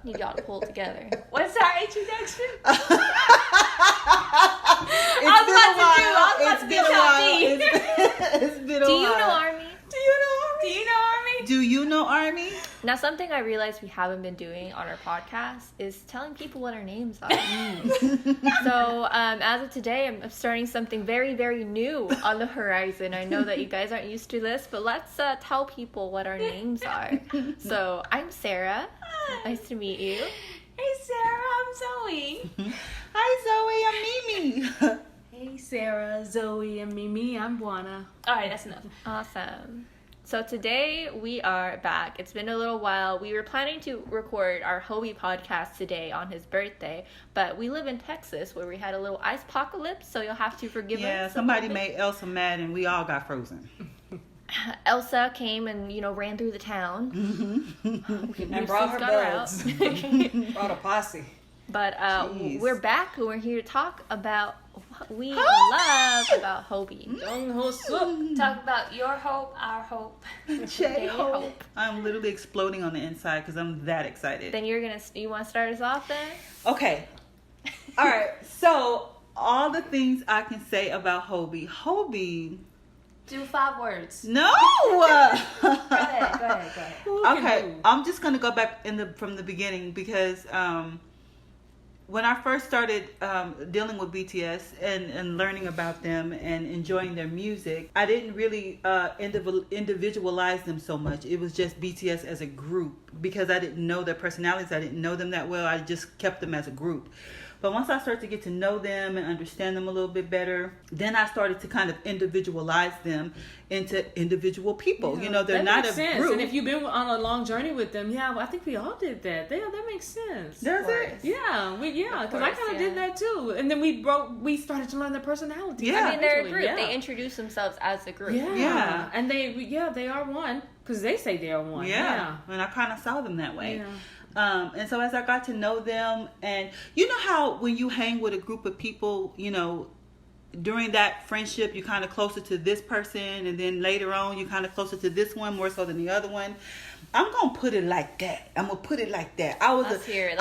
Need y'all to pull it together. What's our introduction? I was about to do Shadi. It's been a while. Do you know ARMY? Do you know ARMY? Do you know ARMY? Now, something I realized we haven't been doing on our podcast is telling people what our names are. So, as of today, I'm starting something very, very new on the horizon. I know that you guys aren't used to this, but let's tell people what our names are. So, I'm Sarah. Nice to meet you. Hey, Sarah, I'm Zoe. Hi, Zoe. I'm Mimi. Hey, Sarah, Zoe, and Mimi. I'm Bwana. All right, that's enough. Awesome. So today we are back. It's been a little while. We were planning to record our Hobie podcast today on his birthday, but we live in Texas where we had a little ice apocalypse, so you'll have to forgive us. Yeah, somebody made Elsa mad and we all got frozen. Elsa came and, ran through the town. And brought her buds. Brought a posse. But Jeez. we're back and we're here to talk about what we love about Hobie. Jung Hoseok. Talk about your hope, our hope. J-hope. I'm literally exploding on the inside because I'm that excited. Then you want to start us off then? Okay. All right. So all the things I can say about Hobie. Do 5 words. No. Go ahead. Okay. I'm just gonna go back from the beginning because when I first started dealing with BTS and learning about them and enjoying their music, I didn't really individualize them so much. It was just BTS as a group because I didn't know their personalities. I didn't know them that well. I just kept them as a group. But once I started to get to know them and understand them a little bit better, then I started to kind of individualize them into individual people. Yeah, they're that not makes a sense. group. And if you've been on a long journey with them, I think we all did that. That makes sense. Does it? Yeah, because I kind of did that too. And then we started to learn their personalities. Yeah. I mean, they're a group. Yeah. They introduce themselves as a group. Yeah. And they are one because they say they are one. Yeah. And I kind of saw them that way. Yeah. And so as I got to know them, and you know how when you hang with a group of people, during that friendship, you're kind of closer to this person, and then later on, you're kind of closer to this one more so than the other one. I'm gonna put it like that. Let's hear her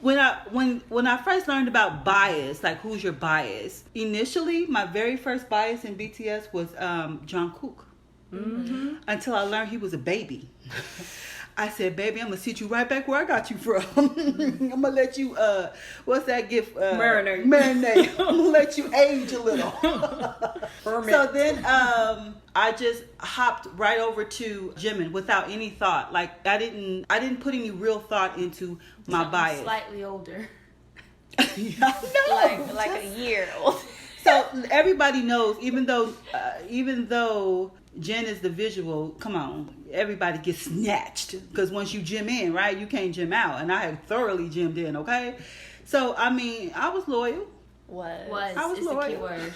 When I first learned about bias, like who's your bias? Initially, my very first bias in BTS was Jungkook. Mm-hmm. Until I learned he was a baby. I said, baby, I'm going to sit you right back where I got you from. I'm going to let you, what's that gift? Marinate. I'm going to let you age a little. So then I just hopped right over to Jimin without any thought. Like, I didn't put any real thought into my bias. Slightly older. No. Like a year old. So everybody knows, even though Jen is the visual, come on, everybody gets snatched. Because once you gym in, right, you can't gym out. And I had thoroughly gymmed in, okay? So, I mean, I was loyal. I was is loyal. the key word.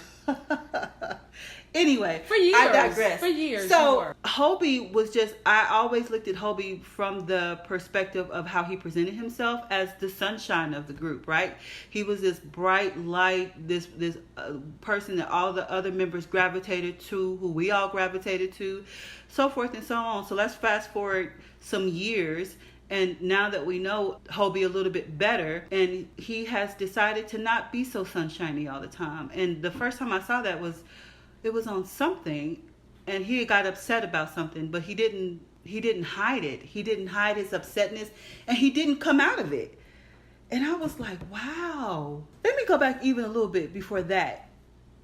Anyway, For years. I digress. For years. So Hobie was I always looked at Hobie from the perspective of how he presented himself as the sunshine of the group, right? He was this bright light, this person that all the other members gravitated to, who we all gravitated to, so forth and so on. So let's fast forward some years. And now that we know Hobie a little bit better, and he has decided to not be so sunshiny all the time. And the first time I saw that it was on something, and he got upset about something, but he didn't hide it. He didn't hide his upsetness, and he didn't come out of it. And I was like, wow. Let me go back even a little bit before that.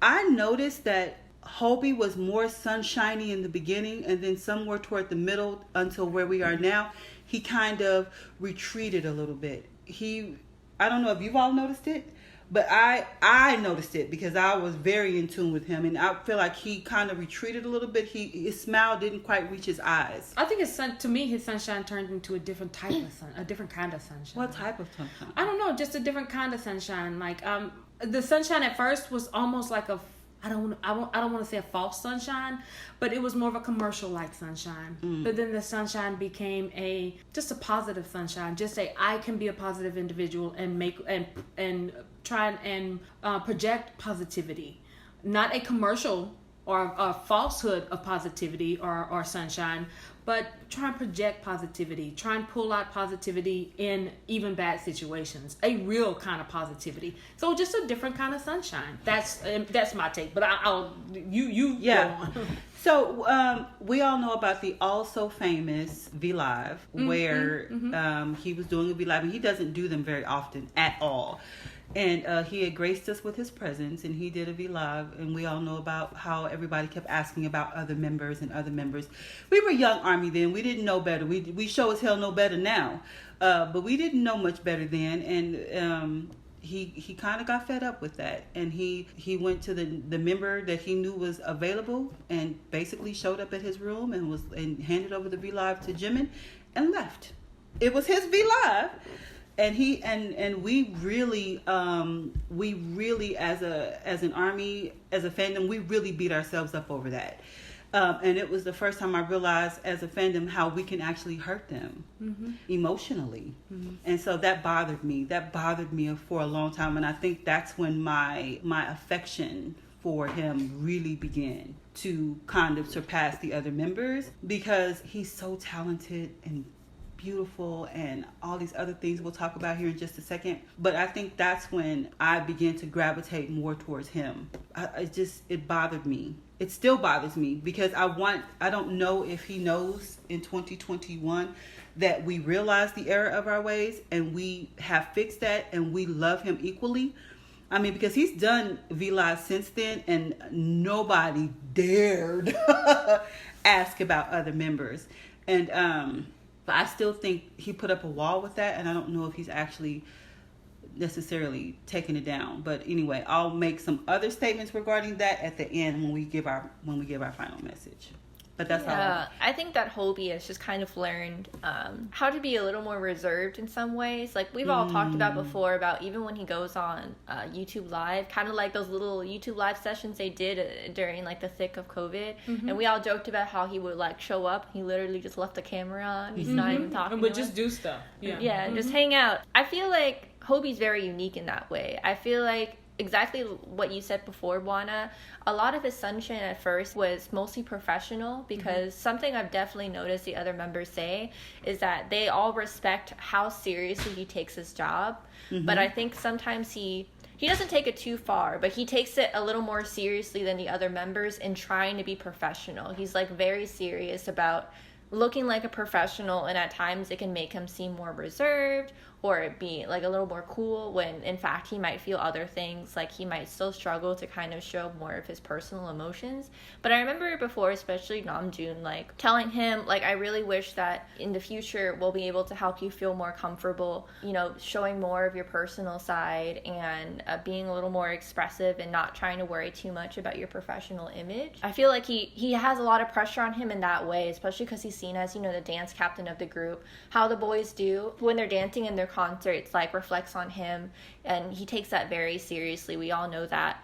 I noticed that Hobie was more sunshiny in the beginning, and then somewhere toward the middle until where we are now, he kind of retreated a little bit. I don't know if you've all noticed it, but I noticed it because I was very in tune with him, and I feel like he kind of retreated a little bit. His smile didn't quite reach his eyes. I think his sunshine turned into a different type of a different kind of sunshine. What type of sunshine? I don't know, just a different kind of sunshine. Like the sunshine at first was almost like I don't want to say a false sunshine, but it was more of a commercial-like sunshine. But then the sunshine became just a positive sunshine. Just I can be a positive individual and try and project positivity, not a commercial or a falsehood of positivity or sunshine, but try and project positivity. Try and pull out positivity in even bad situations. A real kind of positivity. So just a different kind of sunshine. That's my take. But you go on. So we all know about the also famous V Live, where he was doing a V Live, and he doesn't do them very often at all. And he had graced us with his presence, and he did a V Live, and we all know about how everybody kept asking about other members and other members. We were young ARMY then. We didn't know better. We show as hell know better now. But we didn't know much better then, and he kind of got fed up with that, and he went to the member that he knew was available and basically showed up at his room and handed over the V Live to Jimin and left. It was his V Live. And we really as an ARMY, as a fandom, we really beat ourselves up over that. And it was the first time I realized as a fandom how we can actually hurt them emotionally. And so that bothered me. For a long time. And I think that's when my affection for him really began to kind of surpass the other members, because he's so talented and beautiful and all these other things we'll talk about here in just a second. But I think that's when I began to gravitate more towards him. It bothered me. It still bothers me, because I don't know if he knows in 2021 that we realize the error of our ways and we have fixed that and we love him equally. I mean, because he's done V Live since then and nobody dared ask about other members. And but I still think he put up a wall with that, and I don't know if he's actually necessarily taking it down. But anyway, I'll make some other statements regarding that at the end when we give our final message. But that's all. I think that Hobie has just kind of learned how to be a little more reserved in some ways. Like we've all talked about before, about even when he goes on YouTube Live, kind of like those little YouTube Live sessions they did during like the thick of COVID. And we all joked about how he would like show up. He literally just left the camera on. He's not even talking. But just do stuff. Yeah, just hang out. I feel like Hobie's very unique in that way. I feel like exactly what you said before, Bwana. A lot of his sunshine at first was mostly professional, because something I've definitely noticed the other members say is that they all respect how seriously he takes his job. But I think sometimes he doesn't take it too far, but he takes it a little more seriously than the other members in trying to be professional. He's like very serious about looking like a professional, and at times it can make him seem more reserved or be like a little more cool, when in fact he might feel other things, like he might still struggle to kind of show more of his personal emotions. But I remember before, especially Namjoon, like telling him, like, I really wish that in the future we'll be able to help you feel more comfortable, you know, showing more of your personal side and being a little more expressive and not trying to worry too much about your professional image. I feel like he has a lot of pressure on him in that way, especially because he's seen as, you know, the dance captain of the group. How the boys do when they're dancing in their concerts like reflects on him, and he takes that very seriously. We all know that.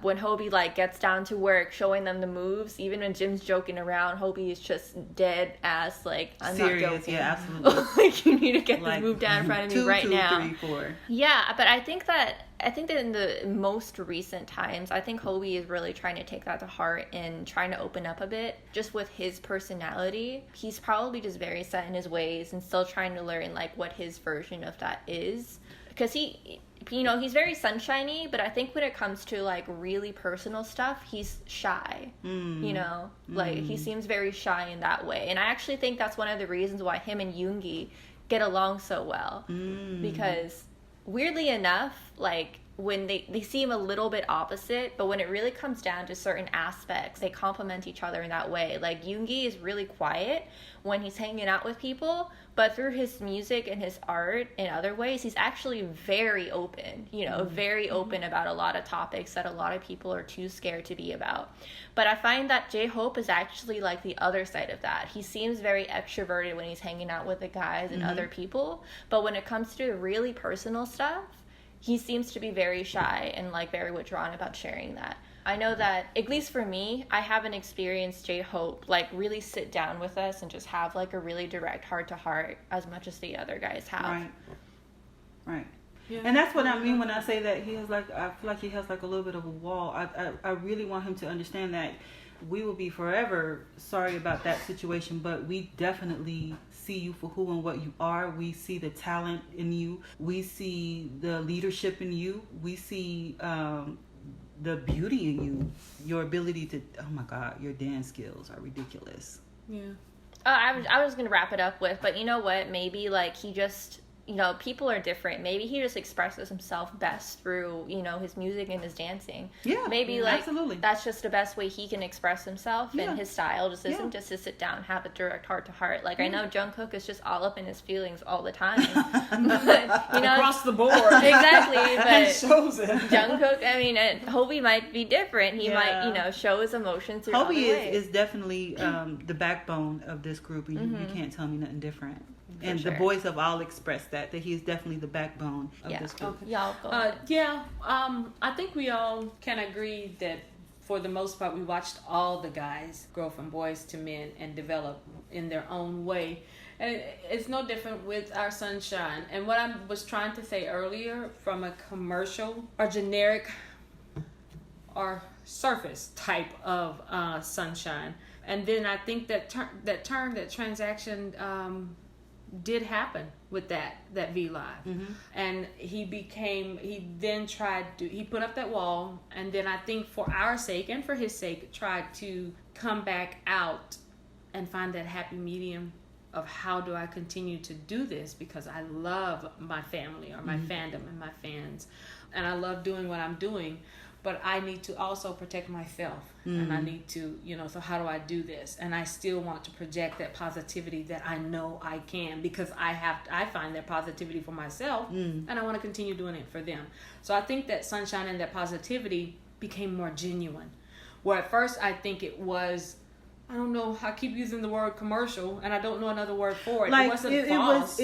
When Hobie like gets down to work showing them the moves, even when Jim's joking around, Hobie is just dead ass, like, I'm serious, not joking. Yeah, absolutely. Like, you need to get like, this move down in front of me right now. 2, 3, 4. Yeah, but I think that in the most recent times, I think Hobie is really trying to take that to heart and trying to open up a bit, just with his personality. He's probably just very set in his ways and still trying to learn like what his version of that is, because he, you know, he's very sunshiny, but I think when it comes to like really personal stuff, he's shy. You know, like he seems very shy in that way, and I actually think that's one of the reasons why him and Yoongi get along so well, because weirdly enough, like when they seem a little bit opposite, but when it really comes down to certain aspects, they complement each other in that way. Like Yoongi is really quiet when he's hanging out with people, but through his music and his art in other ways, he's actually very open, you know, very open about a lot of topics that a lot of people are too scared to be about. But I find that J-Hope is actually like the other side of that. He seems very extroverted when he's hanging out with the guys and other people, but when it comes to really personal stuff, he seems to be very shy and like very withdrawn about sharing that. I know that, at least for me, I haven't experienced J-Hope like really sit down with us and just have like a really direct heart-to-heart as much as the other guys have. Right. Yeah. And that's what I mean when I say that he has like, I feel like he has like a little bit of a wall. I really want him to understand that we will be forever sorry about that situation, but we definitely see you for who and what you are. We see the talent in you. We see the leadership in you. We see the beauty in you. Your ability to, oh my God, your dance skills are ridiculous. Yeah. I was going to wrap it up with, but you know what? Maybe like he just, you know, people are different. Maybe he just expresses himself best through, you know, his music and his dancing. Yeah. Maybe like absolutely. that's just the best way he can express himself, Yeah. and his style just isn't Yeah. just to sit down and have a direct heart to heart. Like I know Jungkook is just all up in his feelings all the time. But, you know, Across the board. exactly. It But shows it. Jungkook, I mean, Hobie might be different. He might, Yeah. you know, show his emotions through Hobie other ways. is definitely the backbone of this group, and you can't tell me nothing different. And sure. the boys have all expressed that he is definitely the backbone of this group. Okay. Y'all go. I think we all can agree that for the most part we watched all the guys grow from boys to men and develop in their own way. And it's no different with our Sunshine. And what I was trying to say earlier, from a commercial or generic or surface type of Sunshine. And then I think that transaction did happen with that V Live. Mm-hmm. And he then he put up that wall, and then I think for our sake and for his sake tried to come back out and find that happy medium of how do I continue to do this, because I love my family or my fandom and my fans, and I love doing what I'm doing, but I need to also protect myself, and I need to, you know, so how do I do this? And I still want to project that positivity that I know I can, because I find that positivity for myself, and I want to continue doing it for them. So I think that Sunshine and that positivity became more genuine, where at first I think it was, I don't know, I keep using the word commercial and I don't know another word for it. Like it wasn't false.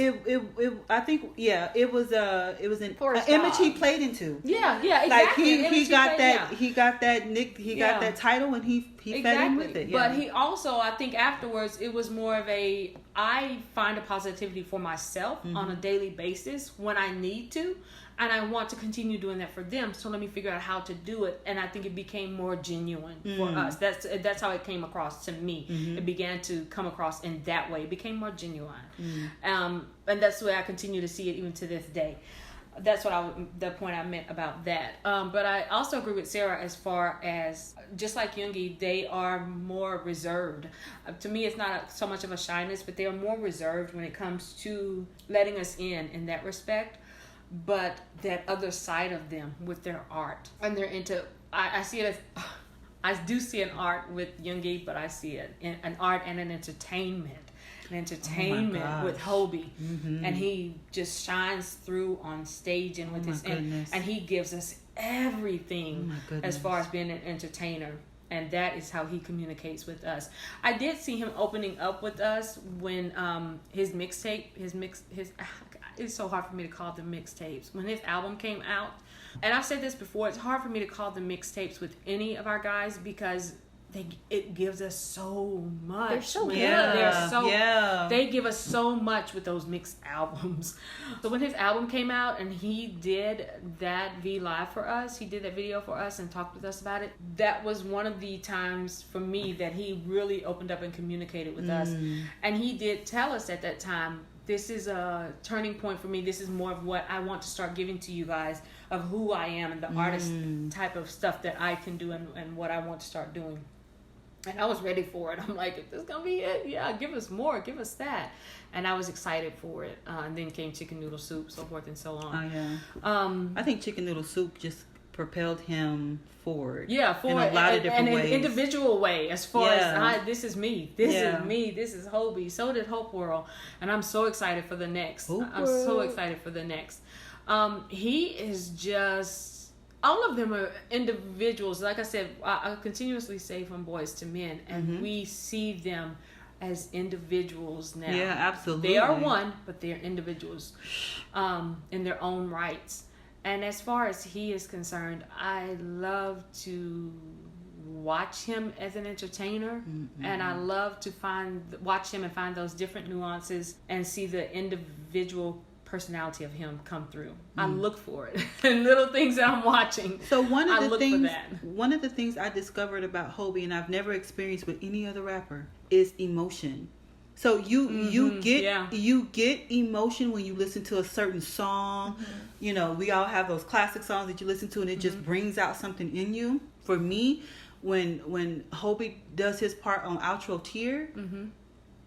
I think it was an Forced image he off. played into. Yeah, exactly. Like Image he got played, that he got that title, and he fed in with it. But he also, I think afterwards, it was more of I find a positivity for myself on a daily basis when I need to, and I want to continue doing that for them. So let me figure out how to do it, and I think it became more genuine for us. That's how it came across to me. It began to come across in that way. It became more genuine, and that's the way I continue to see it even to this day. That's the point I meant about that. But I also agree with Sarah as far as, just like Yoongi, they are more reserved. To me, it's not so much of a shyness, but they are more reserved when it comes to letting us in that respect. But that other side of them with their art, and they're into, I see it as, I do see an art with Yoongi, but I see it in an art and an entertainment with Hobie, and he just shines through on stage and with his and he gives us everything as far as being an entertainer, and that is how he communicates with us. I did see him opening up with us when his mixtape, it's so hard for me to call them mixtapes, when his album came out. And I've said this before, it's hard for me to call them mixtapes with any of our guys, because it gives us so much. They're so good. They give us so much with those mixed albums. So when his album came out and he did that V Live for us, he did that video for us and talked with us about it, that was one of the times for me that he really opened up and communicated with us. And he did tell us at that time, this is a turning point for me. This is more of what I want to start giving to you guys, of who I am and the artist type of stuff that I can do and what I want to start doing. And I was ready for it. I'm like, if this is going to be it, yeah, give us more, give us that. And I was excited for it. And then came Chicken Noodle Soup, so forth and so on. Oh, yeah. I think Chicken Noodle Soup just propelled him forward. Yeah, in a lot of different ways. And in an individual way, as far as, this is me. This is me. This is Hobie. So did Hope World. And I'm so excited for the next. He is just... All of them are individuals. Like I said, I continuously say from boys to men, and we see them as individuals now. Yeah, absolutely. They are one, but they're individuals in their own rights. And as far as he is concerned, I love to watch him as an entertainer, and I love to watch him and find those different nuances and see the individual personality of him come through. I look for it in little things that I'm watching. So one of the things I discovered about Hobie, and I've never experienced with any other rapper, is emotion. So you get emotion when you listen to a certain song. You know, we all have those classic songs that you listen to, and it just brings out something in you. For me, when Hobie does his part on Outro Tear,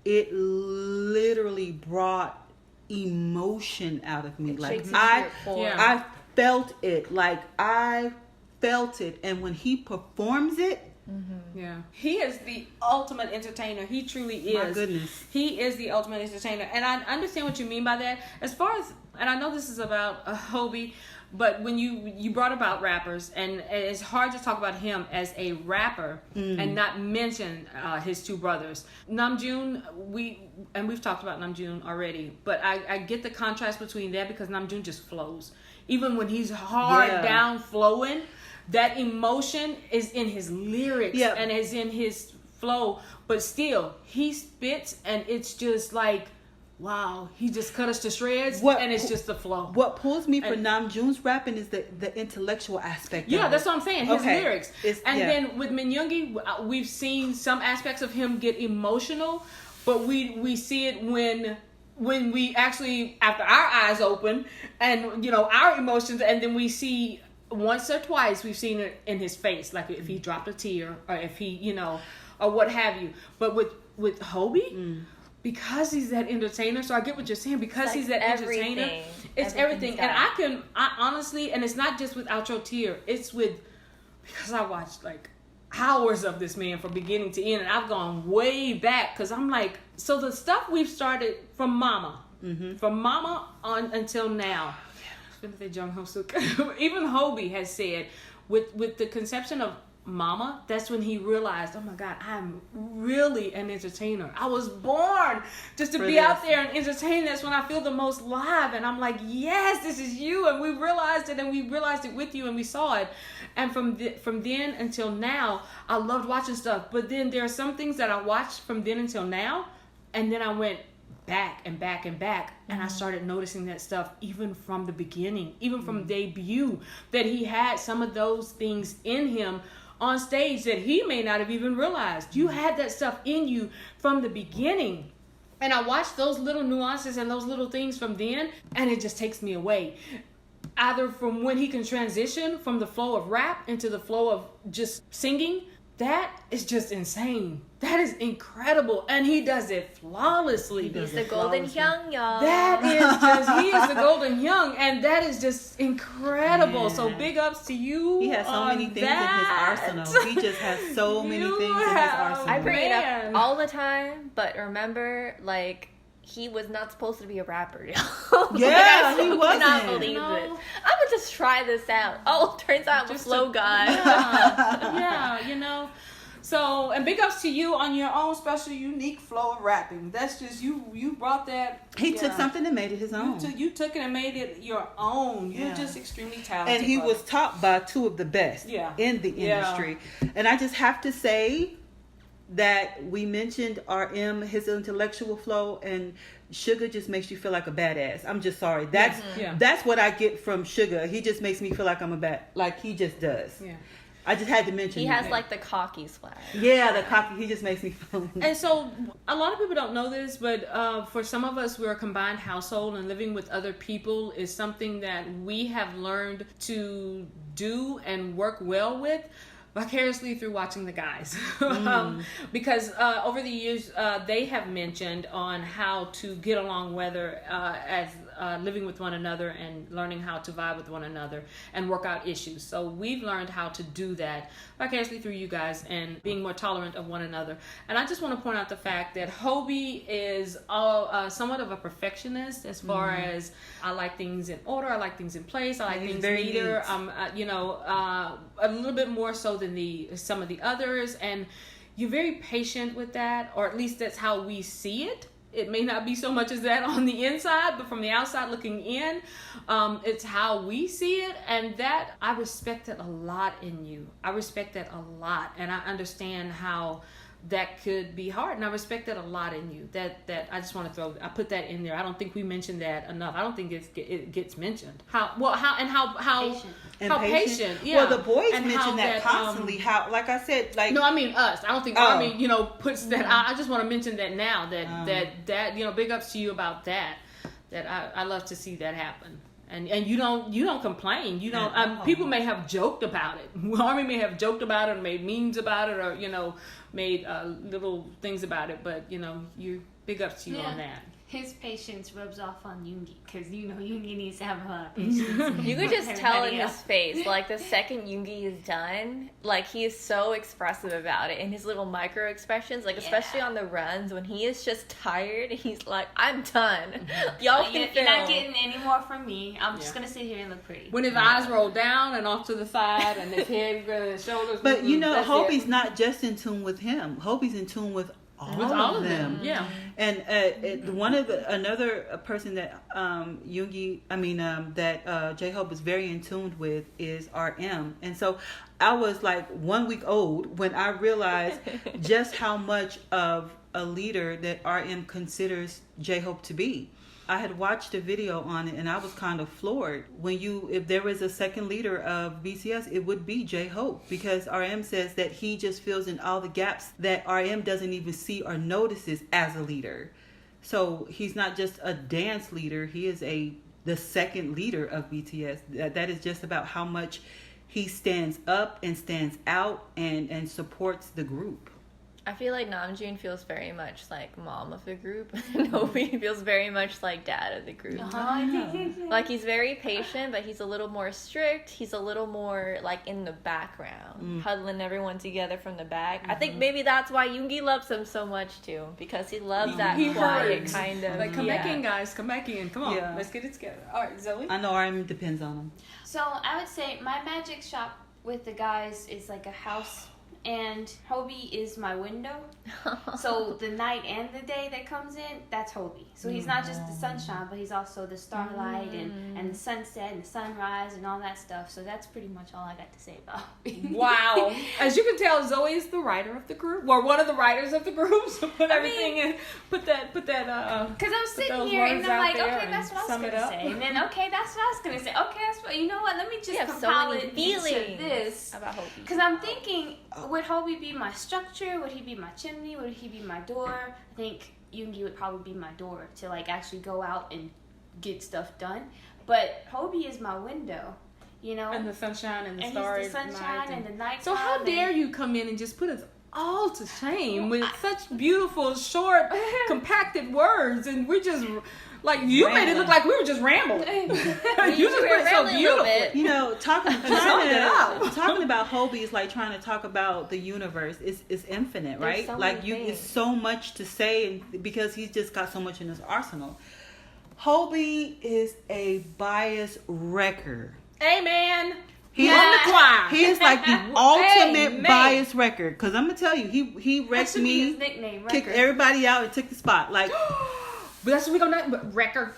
it literally brought emotion out of me. Like I felt it. And when he performs it, he is the ultimate entertainer. He truly is. My goodness, he is the ultimate entertainer. And I understand what you mean by that. As far as, and I know this is about Hobie, but when you brought about rappers, and it's hard to talk about him as a rapper and not mention his two brothers, Namjoon. We've talked about Namjoon already, but I get the contrast between that because Namjoon just flows. Even when he's hard down flowing, that emotion is in his lyrics and is in his flow. But still, he spits, and it's just like, wow, he just cut us to shreds, and it's just the flow. What pulls me for Namjoon's rapping is the intellectual aspect. Yeah, that's what I'm saying. His lyrics. Then with Minyoungi, we've seen some aspects of him get emotional, but we see it when we actually, after our eyes open, and our emotions, and then we see once or twice we've seen it in his face, like if he dropped a tear or if he or what have you. But with Hobie. Because he's that entertainer, so I get what you're saying. Because he's that entertainer, it's everything. And I honestly, and it's not just with Outro Tear. It's because I watched like hours of this man from beginning to end, and I've gone way back. Because I'm like, so the stuff we've started from Mama on until now. Jung Hoseok. Even Hobie has said with the conception of Mama, that's when he realized, oh my God, I'm really an entertainer. I was born just to be out there and entertain. That's when I feel the most live, and I'm like, yes, this is you. And we realized it, and we realized it with you, and we saw it. And from then until now, I loved watching stuff. But then there are some things that I watched from then until now, and then I went back and back and back, and I started noticing that stuff even from the beginning, even from debut, that he had some of those things in him on stage that he may not have even realized. You had that stuff in you from the beginning. And I watched those little nuances and those little things from then, and it just takes me away. Either from when he can transition from the flow of rap into the flow of just singing, that is just insane. That is incredible. And he does it flawlessly. He's the golden young, y'all. He is the golden young. And that is just incredible. So big ups to you. He has so many things in his arsenal. He just has so many things in his arsenal. I bring it up all the time, but remember, like, he was not supposed to be a rapper. Yeah, he wasn't. I cannot believe it. I'm gonna just try this out. Oh, turns out I'm a flow guy. Yeah. So, and big ups to you on your own special, unique flow of rapping. That's just, you brought that. He took something and made it his own. You took it and made it your own. You're just extremely talented. And he was taught by two of the best in the industry. And I just have to say that we mentioned RM, his intellectual flow, and Sugar just makes you feel like a badass. I'm just sorry. That's what I get from Sugar. He just makes me feel like I'm a like he just does. Yeah. I just had to mention he has like the cocky swag. Yeah, the cocky. He just makes me feel. And so a lot of people don't know this, but for some of us, we're a combined household, and living with other people is something that we have learned to do and work well with vicariously through watching the guys. Because over the years, they have mentioned on how to get along, whether as living with one another and learning how to vibe with one another and work out issues. So we've learned how to do that vicariously through you guys and being more tolerant of one another. And I just want to point out the fact that Hobie is somewhat of a perfectionist as far as I like things in order, I like things in place, I like things neater. A little bit more so than some of the others, and you're very patient with that, or at least that's how we see it. It may not be so much as that on the inside, but from the outside looking in, it's how we see it. And that, I respect it a lot in you. I respect that a lot. And I understand how that could be hard. And I respect that a lot in you. That I just want to I put that in there. I don't think we mentioned that enough. I don't think it gets mentioned. How patient. Yeah. Well, the boys and mention that constantly. How, like I said, like no, I mean us. I don't think Army, puts that. I just want to mention that now. That big ups to you about that. That I love to see that happen. And you don't complain. You don't. People may have joked about it. Army may have joked about it, or made memes about it, or made little things about it. But you big ups to you on that. His patience rubs off on Yoongi because Yoongi needs to have a lot of patience. You could just tell in his face, like the second Yoongi is done, like he is so expressive about it, and his little micro expressions, like especially on the runs when he is just tired, he's like, "I'm done. Y'all can film. You're not getting any more from me. I'm just gonna sit here and look pretty." When his eyes roll down and off to the side, and his head, his shoulders. But Hobie's not just in tune with him. Hobie's in tune with all of them. Yeah. And another person that that J-Hope is very in tune with is RM. And so I was like 1 week old when I realized just how much of a leader that RM considers J-Hope to be. I had watched a video on it and I was kind of floored. If there was a second leader of BTS, it would be J-Hope, because RM says that he just fills in all the gaps that RM doesn't even see or notices as a leader. So he's not just a dance leader, he is the second leader of BTS. That is just about how much he stands up and stands out and supports the group. I feel like Namjoon feels very much like mom of the group, and Hobie feels very much like dad of the group. Like he's very patient, but he's a little more strict. He's a little more like in the background, huddling everyone together from the back. I think maybe that's why Yoongi loves him so much too, because he loves that quiet kind of. Like, come back in, guys. Come back in. Come on, let's get it together. All right, Zoe. I know RM depends on him. So I would say my magic shop with the guys is like a house. And Hobie is my window. So the night and the day that comes in, that's Hobie. So he's not just the sunshine, but he's also the starlight and the sunset and the sunrise and all that stuff. So that's pretty much all I got to say about Hobie. Wow. As you can tell, Zoe is the writer of the group, or one of the writers of the group. So put everything in. Put that. Because I'm sitting here and I'm like, okay, that's what I was going to say. And then, okay, that's what I was going to say. Okay, that's what, you know what? Let me just compile it into this. About Hobie. Because I'm thinking, would Hobie be my structure? Would he be my chimney? Would he be my door? I think Yoongi would probably be my door to like actually go out and get stuff done. But Hobie is my window, And the sunshine and the and stars. he's the sunshine and the night. So how dare you come in and just put us all to shame with such beautiful, short, compacted words, and we're just like you made it look like we were just rambling. You just put it so beautifully. Talking about Hobie is like trying to talk about the universe. It's infinite, right? So it's so much to say, and because he's just got so much in his arsenal. Hobie is a bias wrecker. Amen. He is like the ultimate bias wrecker. Because I'm gonna tell you, he wrecked me, his nickname, kicked everybody out, and took the spot. Like, but that's what we gonna wrecker.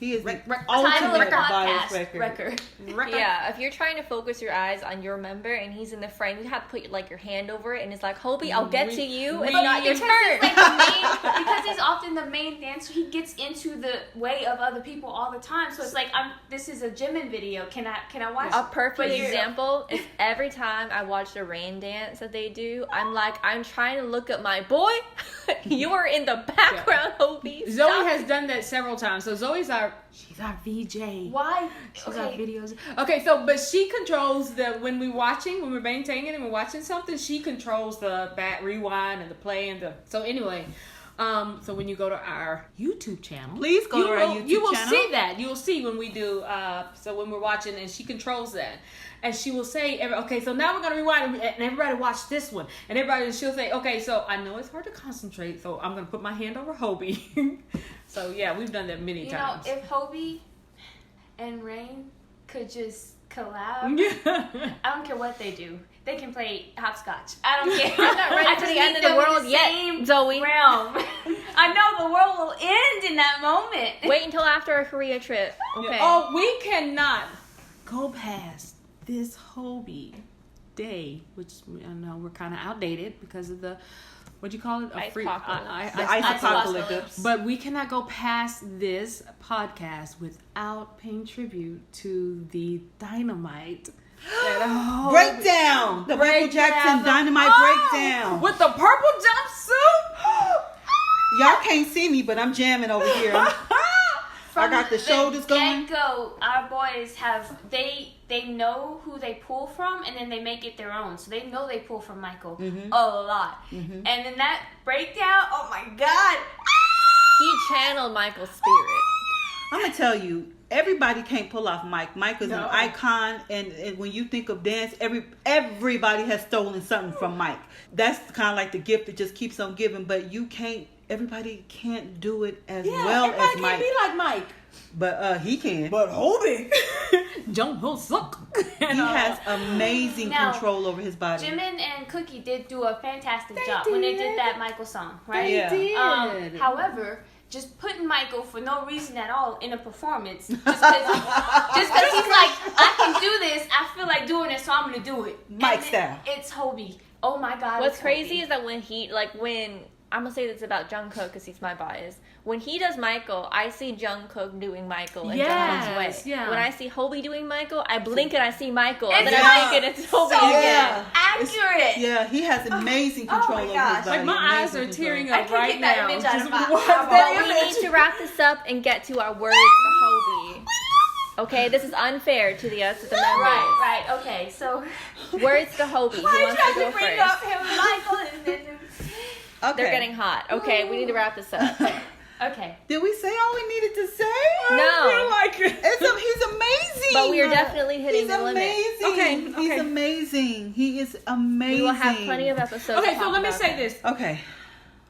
He is the ultimate bias wrecker. Yeah, if you're trying to focus your eyes on your member and he's in the frame, you have to put like your hand over it, and it's like, Hobie, I'll get to you. It's not your turn. Because he's often the main dancer, he gets into the way of other people all the time. So it's like, this is a Jimin video. Can I watch a perfect example? Is every time I watch the rain dance that they do, I'm trying to look at my boy. You are in the background, Hobie. Zoe has done that several times. So Zoe's she's our VJ. Why? She's our videos. Okay, but she controls when we're maintaining and we're watching something, she controls the back rewind and the play and so anyway. So when you go to our YouTube channel, please go to our YouTube channel. You will see that. You'll see when we do. So when we're watching, and she controls that, and she will say, "Okay, so now we're gonna rewind, and everybody watch this one." And she'll say, "Okay, so I know it's hard to concentrate, so I'm gonna put my hand over Hobie." So yeah, we've done that many times. If Hobie and Rain could just collab, I don't care what they do. They can play hopscotch. I don't care. I'm not ready for the end of the world yet, Zoe. Realm. I know the world will end in that moment. Wait until after our Korea trip. Okay. Oh, we cannot go past this Hobie day, which I know we're kind of outdated because of the, what do you call it? Ice apocalypse. But we cannot go past this podcast without paying tribute to the Dynamite. Breakdown! The Michael Jackson Dynamite breakdown. With the purple jumpsuit. Y'all can't see me, but I'm jamming over here. I got the shoulders going. Get-go, our boys have, they know who they pull from, and then they make it their own. So they know they pull from Michael a lot. And then that breakdown, oh my God. He channeled Michael's spirit. I'm going to tell you, everybody can't pull off Mike. Mike is an icon, and when you think of dance, everybody has stolen something from Mike. That's kind of like the gift that just keeps on giving, but everybody can't do it as well as Mike. Everybody can't be like Mike. But he can. But Hobie. Jung Hoseok. He has amazing control over his body. Jimin and Cookie did do a fantastic job when they did that Michael song, right? They did. However, just putting Michael for no reason at all in a performance, just because he's like, I can do this, I feel like doing it, so I'm going to do it. Mike style. It's Hobie. Oh my God. What's crazy is that when I'm going to say this about Jungkook because he's my bias. When he does Michael, I see Jungkook doing Michael in Jungkook's way. Yeah. When I see Hobie doing Michael, I blink and I see Michael. It's And then I think it's Hobie again. Accurate. He has amazing control over his body. Like my eyes are tearing up right that now. image out of Just my watch eyeball. that But we image. need to wrap this up and get to our words to Hobie. Okay, this is unfair to the members. Right, okay, so. Words to Hobie. Who wants to go bring first? up him and Michael and then. Okay. They're getting hot. Okay, we need to wrap this up. Okay. Did we say all we needed to say? No. He's amazing. But we are definitely hitting the limit. Amazing. He's amazing. He is amazing. We will have plenty of episodes. Okay, to so talk let me about say him. this. Okay.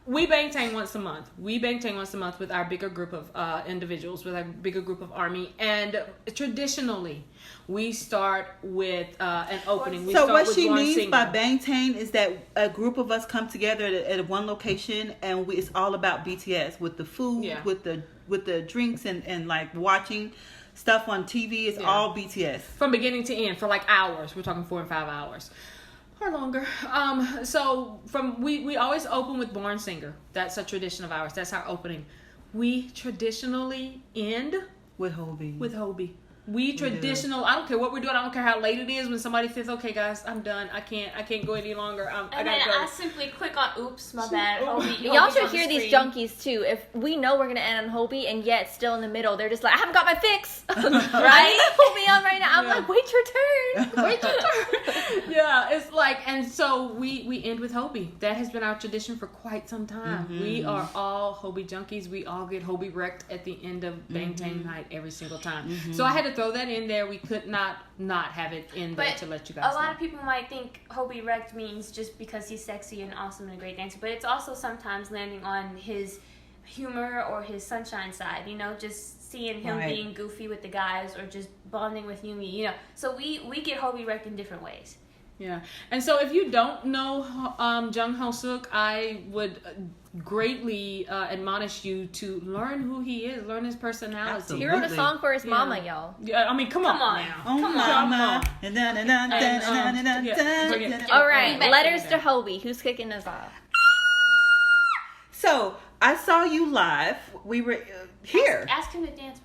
We bangtan once a month. We bangtan once a month with our bigger group of individuals, with our bigger group of ARMY. And traditionally, we start with an opening. We So start what with she one means singer. by bangtan is that a group of us come together at one location, and it's all about BTS with the food, with the drinks, and like watching stuff on TV. It's all BTS from beginning to end for like hours. We're talking 4 and 5 hours. Or longer. So we always open with Born Singer. That's a tradition of ours. That's our opening. We traditionally end with Hobie. We traditional. I don't care what we're doing. I don't care how late it is. When somebody says, "Okay, guys, I'm done. I can't go any longer. I And gotta then go." I simply click on "Oops, my bad." Y'all should hear these junkies too. If we know we're gonna end on Hobie and yet still in the middle, they're just like, I haven't got my fix. Right? Hobie on right now. I'm like, wait your turn. Wait your turn. Yeah, it's like, and so we end with Hobie. That has been our tradition for quite some time. We are all Hobie junkies. We all get Hobie wrecked at the end of Bangtan night every single time. So I had to throw that in there. We could not have it in there to let you guys know. A lot of people might think Hobie wrecked means just because he's sexy and awesome and a great dancer, but it's also sometimes landing on his humor or his sunshine side, just seeing him being goofy with the guys or just bonding with Yumi, So we get Hobie wrecked in different ways. Yeah. And so if you don't know Jung Hoseok, I would greatly admonish you to learn who he is, learn his personality. Absolutely. He wrote a song for his mama, y'all. Yeah, I mean, come on now. Oh, mama. All right, letters to Hobie. Who's kicking us off? So I saw you live. We were here. Ask him to dance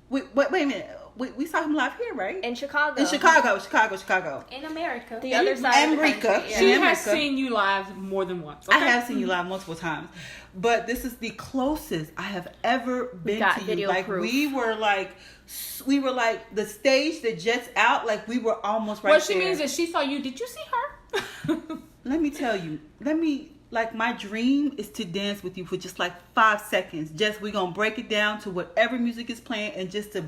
with. Wait a minute. We saw him live here, right? In Chicago. In Chicago. In America. The other side of the America. country. Yeah. She In has America. seen you live more than once. I have seen you live multiple times, but this is the closest I have ever been got to you. video Like proof. we were like the stage that jets out. Like we were almost right What she there. means is she saw you. Did you see her? Let me tell you. Like my dream is to dance with you for just like 5 seconds. We're gonna break it down to whatever music is playing and just to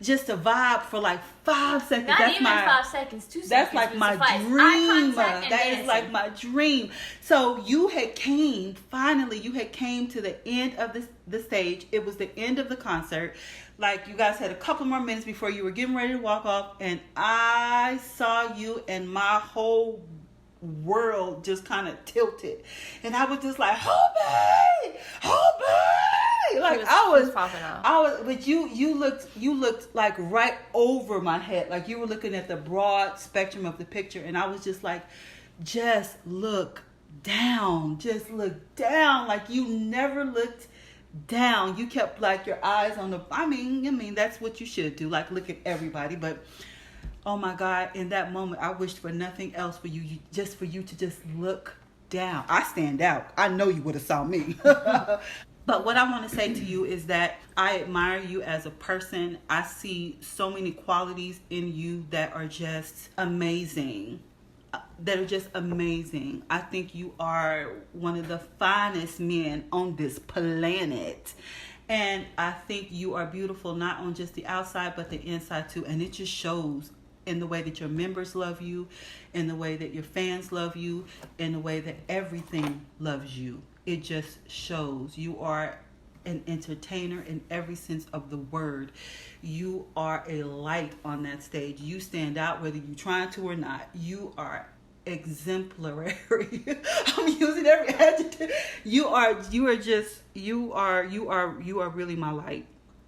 vibe for like 5 seconds. Not That's even my 5 seconds, 2 seconds. That's like would my suffice. dream. Eye contact and That is dancing. like my dream. So you had came to the end of the stage. It was the end of the concert. Like you guys had a couple more minutes before you were getting ready to walk off, and I saw you, and my whole world just kind of tilted, and I was just like, Hobie, Like She was popping off. but you looked like right over my head. Like you were looking at the broad spectrum of the picture, and I was just like, just look down. Just look down. Like you never looked down. You kept like your eyes on the. I mean that's what you should do. Like look at everybody, but. Oh my God! In that moment, I wished for nothing else for you just for you to just look down. I stand out. I know you would have saw me. But what I want to say to you is that I admire you as a person. I see so many qualities in you that are just amazing. I think you are one of the finest men on this planet. And I think you are beautiful, not on just the outside, but the inside too. And it just shows in the way that your members love you, in the way that your fans love you, in the way that everything loves you. It just shows. You are an entertainer in every sense of the word. You are a light on that stage. You stand out whether you're trying to or not. You are exemplary. I'm using every adjective. You are really my light.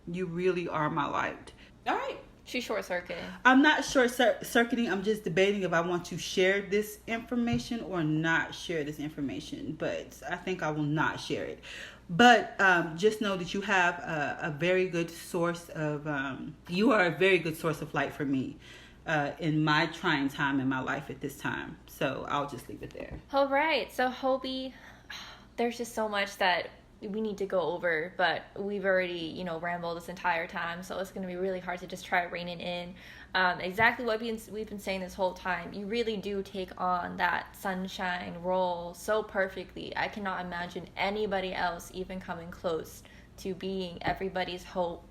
You really are my light. All right. She's short circuiting. I'm not short circuiting. I'm just debating if I want to share this information or not share this information. But I think I will not share it. But just know that you have a very good source of. You are a very good source of light for me in my trying time in my life at this time. So I'll just leave it there. All right. So Hobie, there's just so much that we need to go over, but we've already, rambled this entire time, so it's going to be really hard to just try to rein it in. Exactly what we've been saying this whole time. You really do take on that sunshine role so perfectly. I cannot imagine anybody else even coming close to being everybody's hope.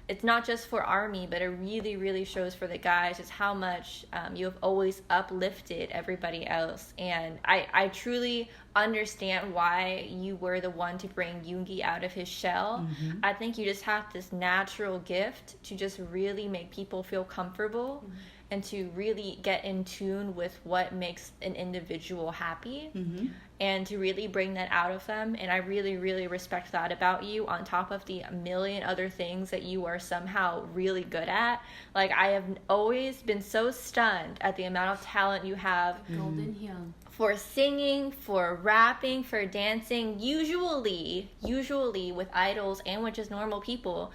It's not just for ARMY, but it really, really shows for the guys just how much you have always uplifted everybody else. And I truly understand why you were the one to bring Yoongi out of his shell. Mm-hmm. I think you just have this natural gift to just really make people feel comfortable. Mm-hmm. And to really get in tune with what makes an individual happy. Mm-hmm. And to really bring that out of them. And I really, really respect that about you, on top of the million other things that you are somehow really good at. Like, I have always been so stunned at the amount of talent you have. Golden young. For singing, for rapping, for dancing, usually with idols and with just normal people,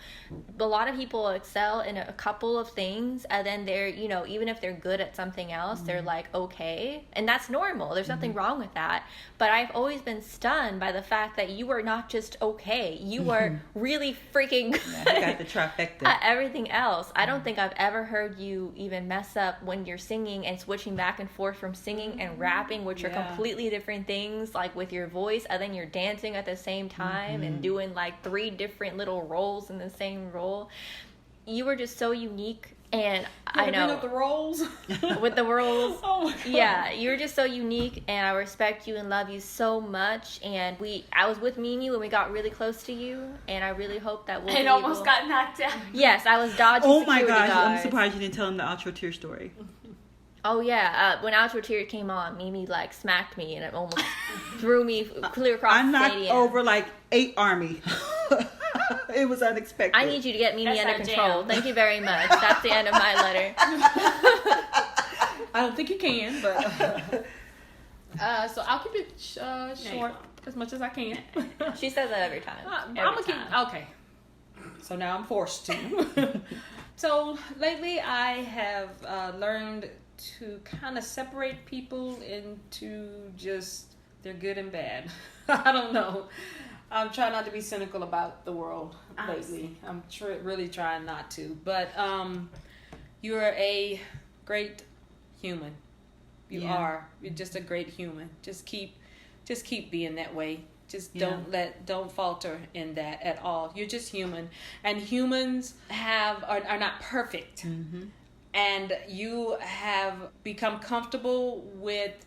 a lot of people excel in a couple of things, and then they're, even if they're good at something else, they're like, okay, and that's normal. There's nothing wrong with that. But I've always been stunned by the fact that you are not just okay. You are really freaking good. Yeah, you got the trifecta. At everything else. I don't think I've ever heard you even mess up when you're singing and switching back and forth from singing and rapping, which are completely different things, like with your voice, and then you're dancing at the same time and doing like 3 different little roles in the same role. You were just so unique. And I know with the roles. With the roles. Oh my God. Yeah, you're just so unique, and I respect you and love you so much. And I was with Mimi when we got really close to you, and I really hope that we'll. It almost got knocked down. Yes, I was dodging. Oh my gosh! guards. I'm surprised you didn't tell him the outro tear story. Oh yeah, when Outro Tear came on, Mimi like smacked me and it almost threw me clear across the stadium. I knocked over like 8 ARMY. It was unexpected. I need you to get Mimi That's under control. jam. Thank you very much. That's the end of my letter. I don't think you can, but so I'll keep it short as much as I can. She says that every time. Okay. So now I'm forced to. So lately I have learned to kind of separate people into just they're good and bad. I don't know. I'm trying not to be cynical about the world lately. I'm really trying not to. But you're a great human. You are. You're just a great human. Just keep being that way. Just don't falter in that at all. You're just human, and humans are not perfect. Mm-hmm. And you have become comfortable with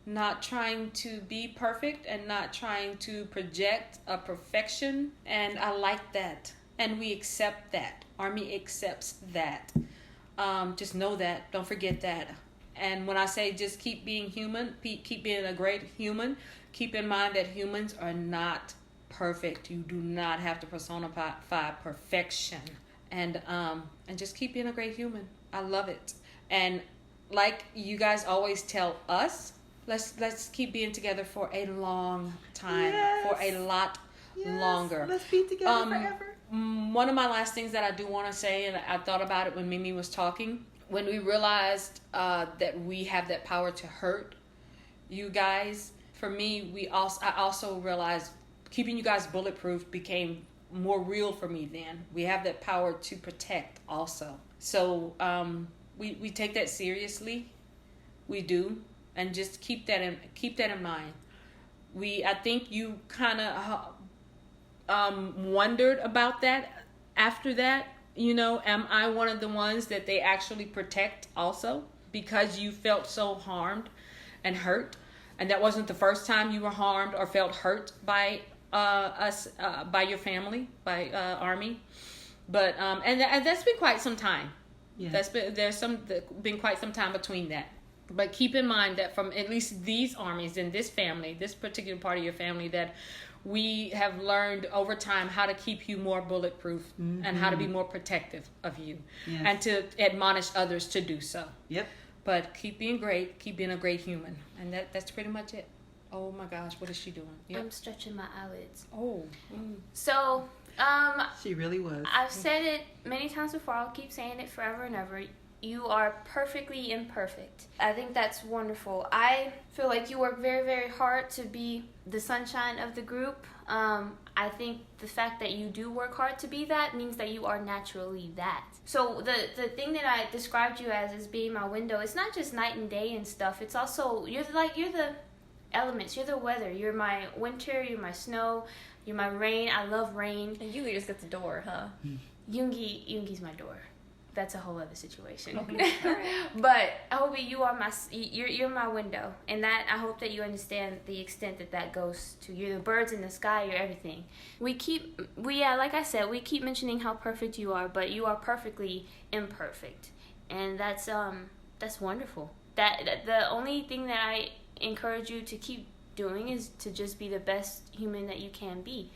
not trying to be perfect and not trying to project a perfection. And I like that. And we accept that. ARMY accepts that. Just know that. Don't forget that. And when I say just keep being human, keep being a great human, keep in mind that humans are not perfect. You do not have to personify perfection. And just keep being a great human. I love it. And like you guys always tell us, let's keep being together for a long time, for a lot longer. Let's be together forever. One of my last things that I do want to say, and I thought about it when Mimi was talking, when we realized that we have that power to hurt you guys. For me, I also realized keeping you guys bulletproof became more real for me then. We have that power to protect also. So we take that seriously. We do. And just keep that in mind. I think you kind of wondered about that after that. You know, am I one of the ones that they actually protect also? Because you felt so harmed and hurt. And that wasn't the first time you were harmed or felt hurt by us, by your family, by ARMY. But and that's been quite some time. Yeah. There's been quite some time between that. But keep in mind that from at least these armies in this family, this particular part of your family, that we have learned over time how to keep you more bulletproof and how to be more protective of you and to admonish others to do so. Yep. But keep being great, keep being a great human. And that's pretty much it. Oh my gosh, what is she doing? Yep. I'm stretching my eyelids. Oh. So, she really was. I've said it many times before. I'll keep saying it forever and ever. You are perfectly imperfect. I think that's wonderful. I feel like you work very, very hard to be the sunshine of the group. I think the fact that you do work hard to be that means that you are naturally that. So the thing that I described you as being my window, it's not just night and day and stuff. It's also, you're the elements. You're the weather. You're my winter. You're my snow. You're my rain. I love rain. And Yoongi just gets the door, huh? Yoongi's my door. That's a whole other situation. Okay. But Hobie, you're my window, and that I hope that you understand the extent that goes to. You're the birds in the sky. You're everything. Like I said, we keep mentioning how perfect you are, but you are perfectly imperfect, and that's wonderful. That the only thing that I encourage you to keep doing is to just be the best human that you can be.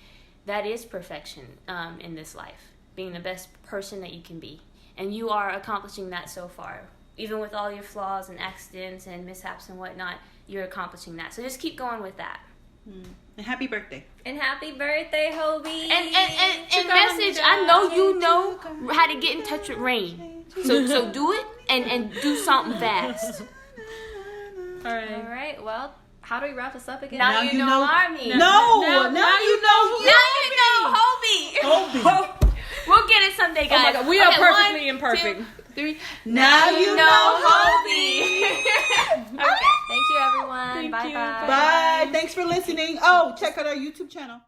That is perfection in this life, being the best person that you can be. And you are accomplishing that so far. Even with all your flaws and accidents and mishaps and whatnot, you're accomplishing that. So just keep going with that. And happy birthday. And happy birthday, Hobie. And message, I know you know how to get in touch with Rain. So do it and do something fast. All right. Well, how do we wrap this up again? Now you know ARMY. Now you know Hobie. We'll get it someday, guys. Oh my God, we are perfectly 1, imperfect. 2, 3. Now you know Hobie. Okay. Thank you, everyone. Thank Bye. you. Bye. Thanks for listening. Oh, check out our YouTube channel.